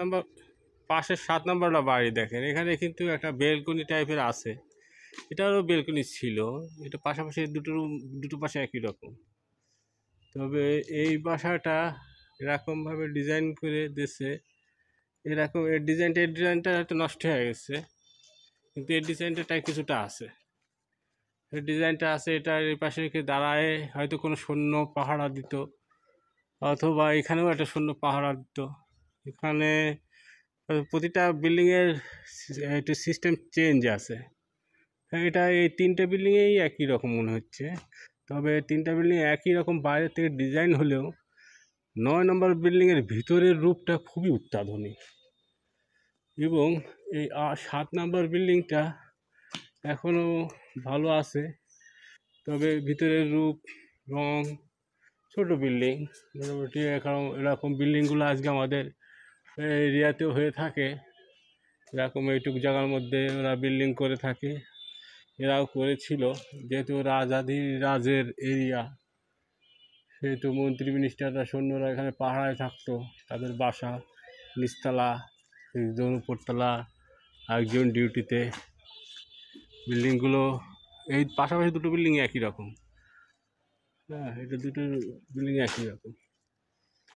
নম্বর পাশের 7 নম্বরটা বাড়ি দেখেন, এখানে কিন্তু একটা বেলকনি টাইপের আছে। এটারও বেলকনি ছিল, এটা পাশাপাশি দুটো রুম, দুটো পাশে একই রকম। তবে এই বাসাটা এরকমভাবে ডিজাইন করে দিয়েছে, এরকম এর ডিজাইনটা একটু নষ্ট হয়ে গেছে, কিন্তু এর ডিজাইনটাই কিছুটা আছে। এর ডিজাইনটা আছে, এটার এই পাশে রেখে দাঁড়ায় হয়তো কোনো সৈন্য পাহারা দিত, অথবা এখানেও একটা সৈন্য পাহারা দিত। এখানে প্রতিটা বিল্ডিংয়ের একটু সিস্টেম চেঞ্জ আছে। এটা এই 3টে বিল্ডিংয়েই একই রকম মনে হচ্ছে। তবে 3টা বিল্ডিং একই রকম বাইরে থেকে ডিজাইন হলেও 9 নম্বর বিল্ডিংয়ের ভিতরের রূপটা খুবই অত্যাধুনিক, এবং এই 7 নম্বর বিল্ডিংটা এখনও ভালো আছে। তবে ভিতরের রূপ, রং, ছোট বিল্ডিং মোটামুটি এরকম বিল্ডিংগুলো আজকে আমাদের এরিয়াতেও হয়ে থাকে। এরকম এইটুকু জায়গার মধ্যে ওরা বিল্ডিং করে থাকে, এরাও করেছিল। যেহেতু রাজের এরিয়া, সেহেতু মন্ত্রী মিনিস্টাররা, সৈন্যরা এখানে পাহারায় থাকতো, তাদের বাসা নিচতলা, একজন উপরতলা, একজন ডিউটিতে। বিল্ডিংগুলো এই পাশাপাশি দুটো বিল্ডিং একই রকম। হ্যাঁ, এটা দুটো বিল্ডিং একই রকম।